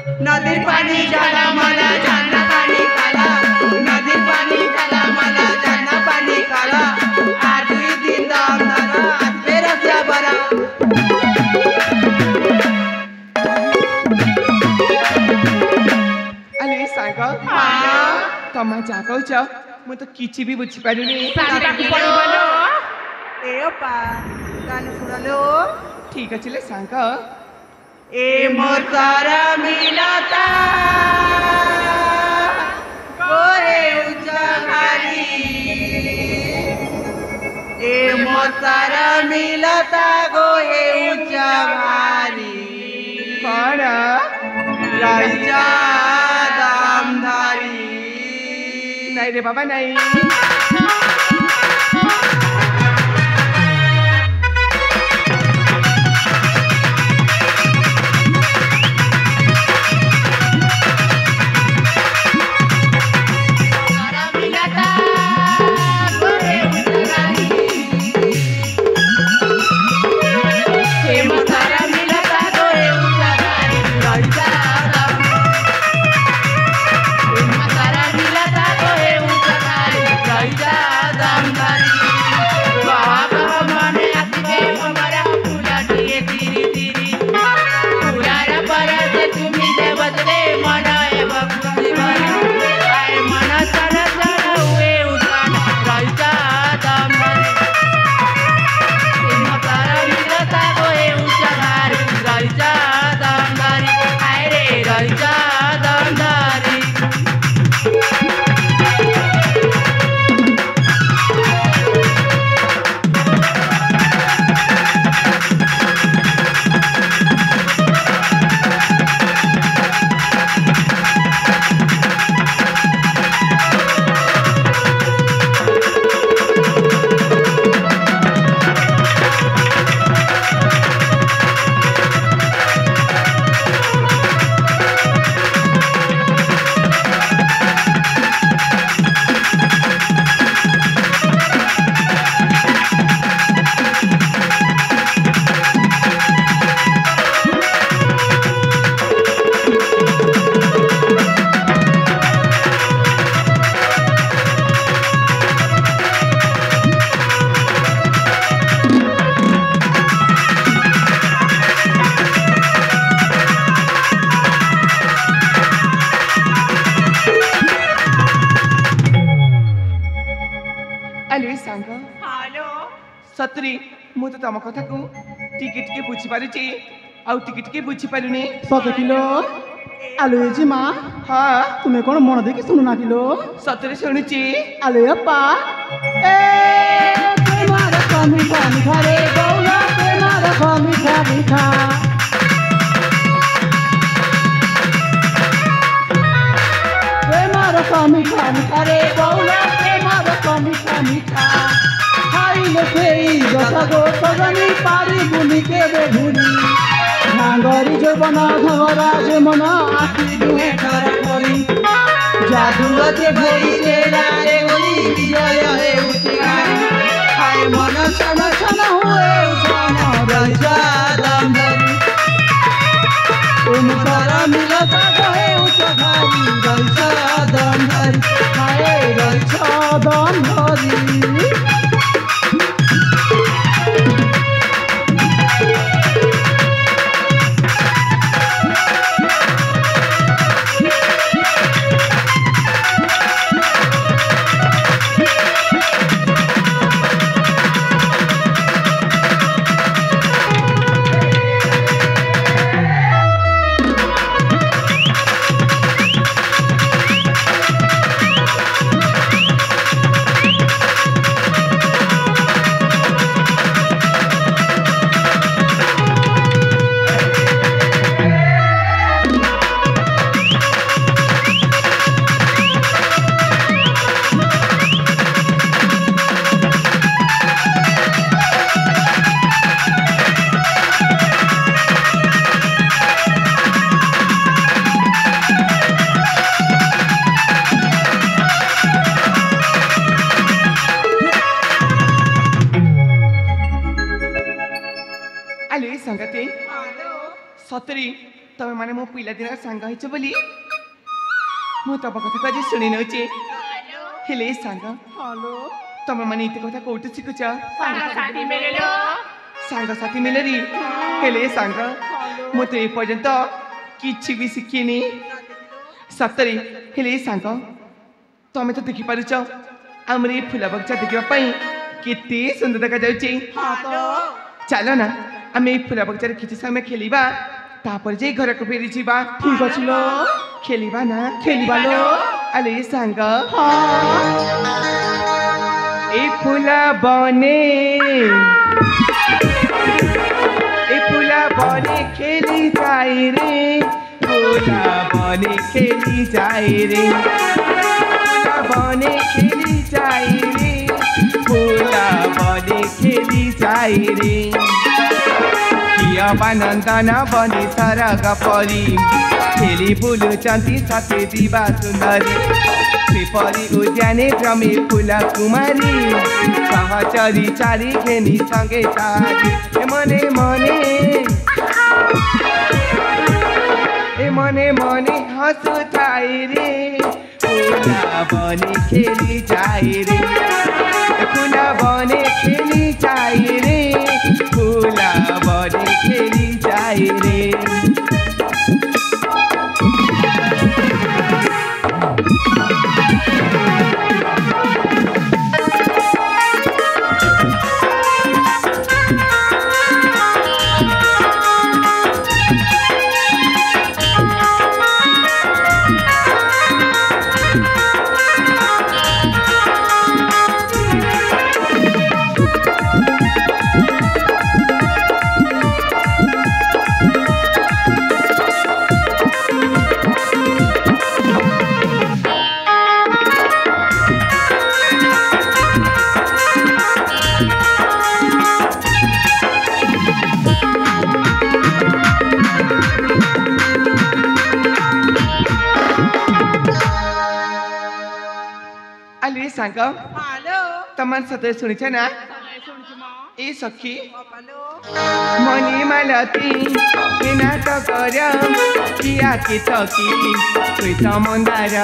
नदीर पानी झाला मला झरना पानी खाला नदीर पानी झाला मला झरना पानी खाला आज दुई दिन दाम धरा आज फेर क्या बरा अरे साग तमा जागौछ म त किछि भी बुझि पारुनी ए ओपा गाना सुनालो ठीक अछि ले साग ए मोर तारा मिलता गोहे उजहारी ए मोर तारा मिलता गोहे उजहारी कण राजा दामधारी नहीं रे बाबा नहीं सतरी मु तो तम कथा को टिके टिके बुझी पारुची आउ टिके टिके बुझी पारुनी सत किलो आलो जी माँ हाँ तुम्हें कौन मन देखी सुनुना किलो सतरी शुणुची आलो अप्पा ए तुम्हारा कमी कमी खारे बौला तुम्हारा कमी खामी खा तुम्हारा कमी कमी खारे बौला तुम्हारा कमी खामी खा खाइले फेरि जथाको सजनी पारी बुनी के बेघुनी नागरी जो बना घरा जो मना आखी दुहे घर करी जादू गते भई के रारे गोली विजय हे उचिगारी हाय मन छन छन हुए उछन राजा दामधरी तुम सारा मिलता गए उचघारी राजा दामधरी हाय राजा दामधरी ତମେ ମାନେ ମୋ ପିଲାଦିନର ସାଙ୍ଗ ହେଇଛ ବୋଲି ମୁଁ ତମ କଥାକୁ ଆଜି ଶୁଣି ନେଉଛି। ହେଲେ ସାଙ୍ଗ ହ୍ୟାଲୋ ତମେ ମାନେ ଏତେ କଥା କୋଉଠି ଶିଖୁଛ? ସାଙ୍ଗସାଥି ସାଙ୍ଗସାଥି ମିଳିଲ ମିଲେରି। ହେଲେ ସାଙ୍ଗ ମୁଁ ତ ଏପର୍ଯ୍ୟନ୍ତ କିଛି ବି ଶିଖିନି ସତରେ। ହେଲେ ସାଙ୍ଗ ତମେ ତ ଦେଖିପାରୁଛ ଆମର ଏଇ ଫୁଲ ବଗିଚା ଦେଖିବା ପାଇଁ କେତେ ସୁନ୍ଦର ଦେଖାଯାଉଛି। ହଁ ତ ଚାଲ ନା ଆମେ ଏଇ ଫୁଲ ବଗିଚାରେ କିଛି ସମୟ ଖେଳିବା, ତାପରେ ଯାଇ ଘରକୁ ଫେରିଯିବା। ଠିକ ଅଛି ଲୋ। ଖେଳିବା ନା? ଖେଳିବା ଲୋ। ଆଲେ ସାଙ୍ଗ ହଁ এই ফুলা বনে এই ফুলা বনে খেলি যাই রে, ফুলা বনে খেলি যাই রে, ফুলা বনে খেলি যাই রে, ফুলা বনে খেলি যাই রে। নন্দন বনে ସରଗ ପରି ଖେଳି ବୁଲୁଛନ୍ତି ସତେ ଦିବା ସୁନ୍ଦରୀ। ସେପରି ଉଦ୍ୟାନେ ଭ୍ରମେ ଫୁଲ କୁମାରୀ, ସହଚରୀ ଚାରି ଘେନି ସଙ୍ଗେ ଚାରି। ମନେ ମନେ মনে মনে হসুথাই রে, ফুলা বনে খেলি যাই রে, ফুলা বনে খেলি যাই রে, ফুলা বনে খেলি যাই রে। আলে সাঙ্গ হ্যালো তোমার সাথে শুনেছে না এই সখী হ্যালো মনি মালতী নাটক কিয়া কি তকি কৃত মন্দার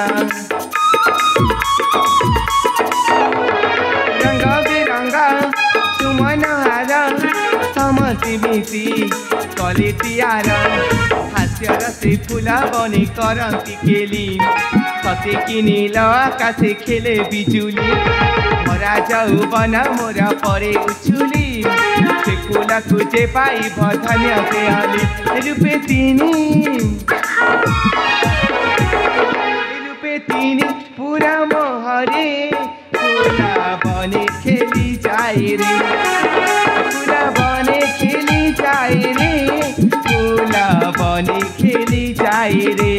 রঙ্গ বিরঙ্গ সুমন হার সমতি মিশি কলে টিয়ার হাস্যর সে ফুলা বনে করন্তি খেলি সতে কি নীল আকাশে খেলে বিজুলি মরা যৌবন মোরা পরে উছুলি সে ফুলকু যে পাইব ধন্য সে হলি রূপে তিনি রূপে তিনি পুরা মোহরে ফুলা বনে খেলি যাই রে ফুলা বনে খেলি যাই রে ফুলা বনে খেলি যাই রে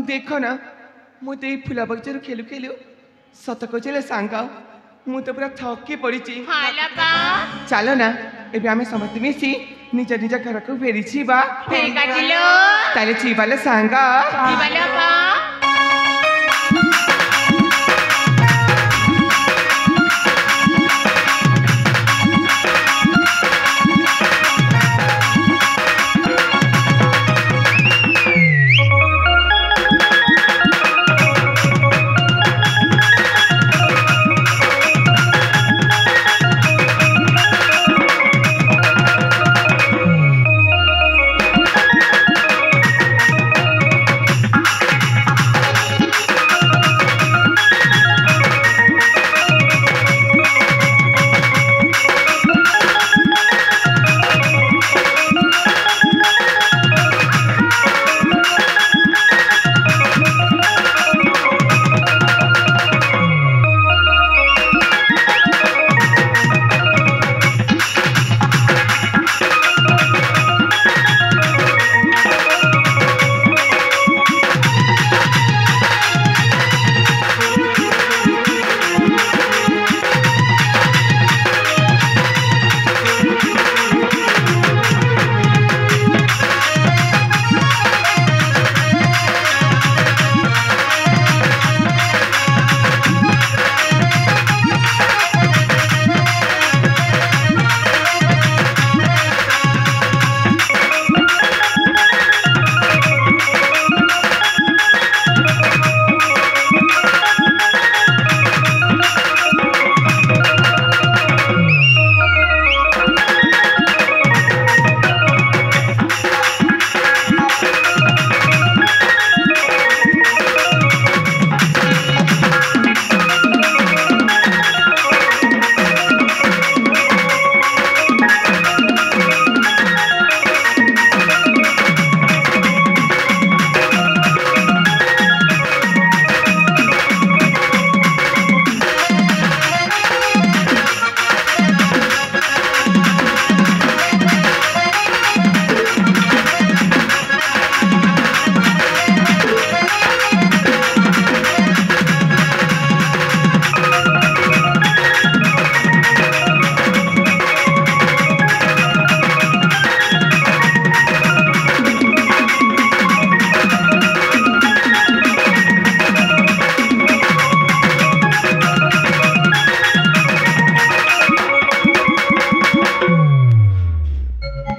देख ना मुझे फुला बगीचार खेलु खेलु सत कहे सांग मु तो पूरा थकी पड़ी चलो ना एबे आमे समस्त मिसी निज निज घर को फेरी ताले चीबाले सांग